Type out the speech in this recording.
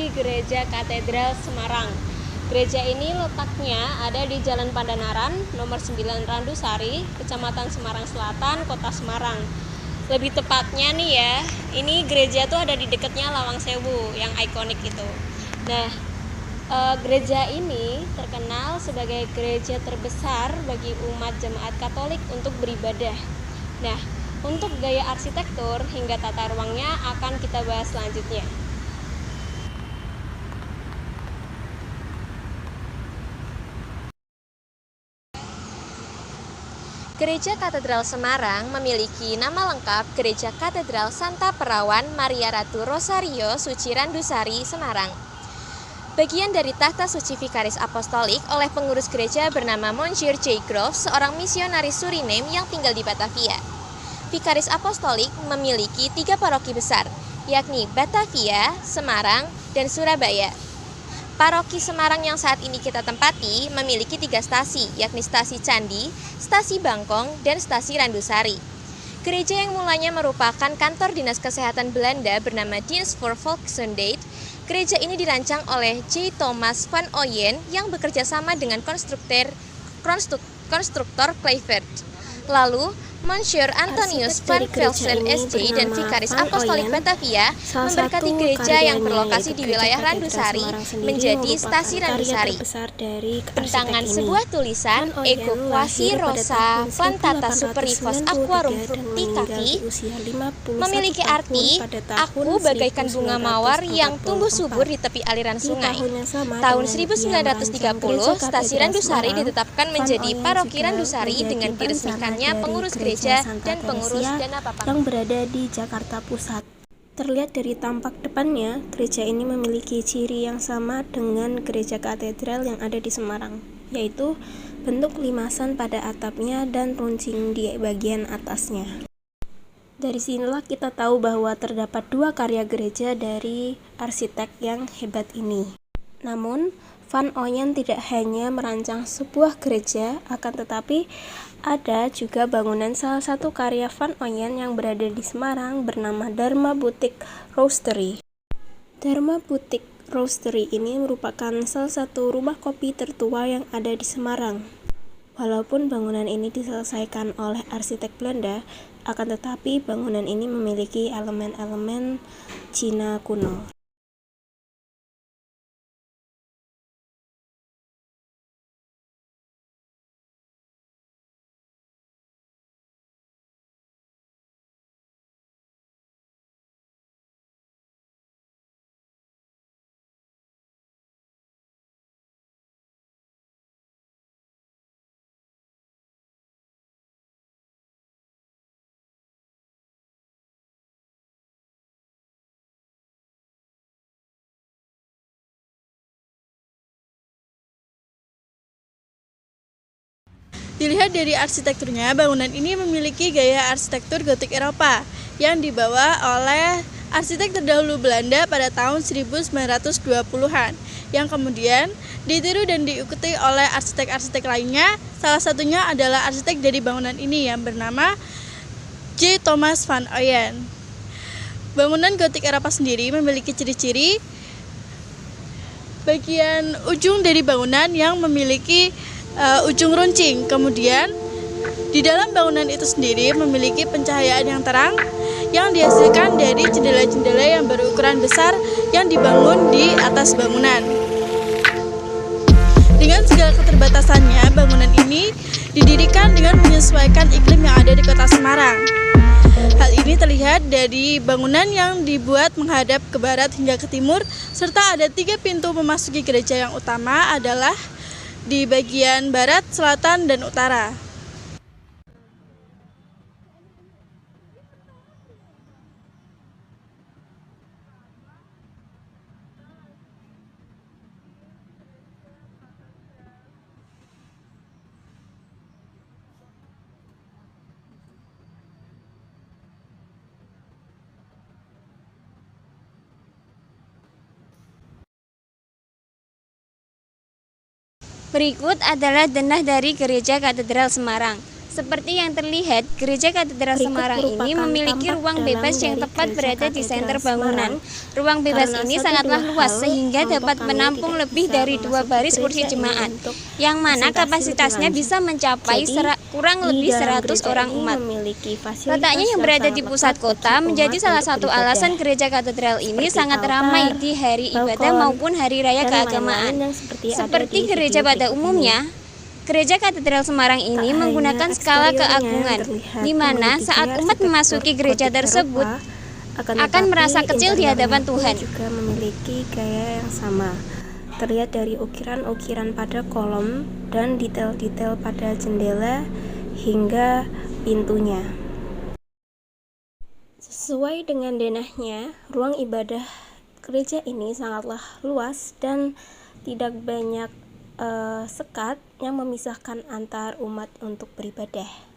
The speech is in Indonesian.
memasuki Gereja Katedral Semarang. Gereja ini letaknya ada di Jalan Pandanaran, nomor 9 Randusari, Kecamatan Semarang Selatan, Kota Semarang. Lebih tepatnya nih ya, ini gereja tuh ada di dekatnya Lawang Sewu yang ikonik itu. Nah, gereja ini terkenal sebagai gereja terbesar bagi umat jemaat Katolik untuk beribadah. Nah, untuk gaya arsitektur hingga tata ruangnya akan kita bahas selanjutnya. Gereja Katedral Semarang memiliki nama lengkap Gereja Katedral Santa Perawan Maria Ratu Rosario Suci Randusari, Semarang. Bagian dari takhta suci Vikaris Apostolik oleh pengurus gereja bernama Monsieur J. Grove, seorang misionaris Suriname yang tinggal di Batavia. Vikaris Apostolik memiliki 3 paroki besar, yakni Batavia, Semarang, dan Surabaya. Paroki Semarang yang saat ini kita tempati memiliki 3 stasi, yakni stasi Candi, stasi Bangkong, dan stasi Randusari. Gereja yang mulanya merupakan kantor dinas kesehatan Belanda bernama Dienst voor Volksgezondheid. Gereja ini dirancang oleh J. Thomas van Ooyen yang bekerja sama dengan konstruktor Kluivert. Lalu, Monsieur Antonius van Velsen SJ dan Vikaris Apostolik Batavia memberkati gereja yang berlokasi di wilayah Randusari menjadi stasi Randusari. Bentangan sebuah tulisan Ego quasi rosa plantata superivos aquarum fructicavi memiliki arti aku bagaikan bunga mawar yang tumbuh subur di tepi aliran sungai. Tahun 1930, stasi Randusari ditetapkan menjadi paroki Randusari dengan diresmikannya pengurus gereja dan pengurus dana papan yang berada di Jakarta Pusat. Terlihat dari tampak depannya, gereja ini memiliki ciri yang sama dengan gereja katedral yang ada di Semarang, yaitu bentuk limasan pada atapnya dan runcing di bagian atasnya. Dari sinilah kita tahu bahwa terdapat 2 karya gereja dari arsitek yang hebat ini. Namun, Van Ooyen tidak hanya merancang sebuah gereja, akan tetapi ada juga bangunan salah satu karya Van Ooyen yang berada di Semarang bernama Dharma Boutique Roastery. Dharma Boutique Roastery ini merupakan salah satu rumah kopi tertua yang ada di Semarang. Walaupun bangunan ini diselesaikan oleh arsitek Belanda, akan tetapi bangunan ini memiliki elemen-elemen Cina kuno. Dilihat dari arsitekturnya, bangunan ini memiliki gaya arsitektur gotik Eropa yang dibawa oleh arsitek terdahulu Belanda pada tahun 1920-an yang kemudian ditiru dan diikuti oleh arsitek-arsitek lainnya. Salah satunya adalah arsitek dari bangunan ini yang bernama J. Thomas van Ooyen. Bangunan gotik Eropa sendiri memiliki ciri-ciri bagian ujung dari bangunan yang memiliki ujung runcing. Kemudian di dalam bangunan itu sendiri memiliki pencahayaan yang terang yang dihasilkan dari jendela-jendela yang berukuran besar yang dibangun di atas bangunan. Dengan segala keterbatasannya, bangunan ini didirikan dengan menyesuaikan iklim yang ada di Kota Semarang. Hal ini terlihat dari bangunan yang dibuat menghadap ke barat hingga ke timur, serta ada 3 pintu memasuki gereja yang utama adalah di bagian barat, selatan, dan utara. Berikut adalah denah dari Gereja Katedral Semarang. Seperti yang terlihat, Gereja Katedral Berikut Semarang ini merupakan memiliki tampak ruang dalam bebas yang dari tepat Gereja berada di Katedral senter Semarang, bangunan. Ruang bebas karena ini satu sangatlah dua luas hal, sehingga kelompok dapat kami menampung tidak lebih bisa dari 2 memasuki baris kursi gereja ini jemaat, untuk yang mana presentasi kapasitasnya lebih bisa lanjut. mencapai Jadi, kurang di lebih dalam 100 gereja orang ini umat. memiliki fasilitas Letaknya yang berada di sangat pusat lengkap kota bagi menjadi umat salah untuk satu beribadah, alasan Gereja Katedral ini seperti sangat altar, ramai di hari ibadah balkon, maupun hari raya dan keagamaan. lain-lain yang seperti ada Seperti di gereja video pada berikut umumnya, Gereja Katedral Semarang Tak ini hanya menggunakan skala eksteriornya keagungan, terlihat di mana memiliki saat gaya umat arsitektur memasuki gereja gotik tersebut Eropa, akan tetapi merasa kecil di hadapan interiornya pun Tuhan. juga memiliki gaya yang sama. Terlihat dari ukiran-ukiran pada kolom dan detail-detail pada jendela hingga pintunya. Sesuai dengan denahnya, ruang ibadah gereja ini sangatlah luas dan tidak banyak sekat yang memisahkan antar umat untuk beribadah.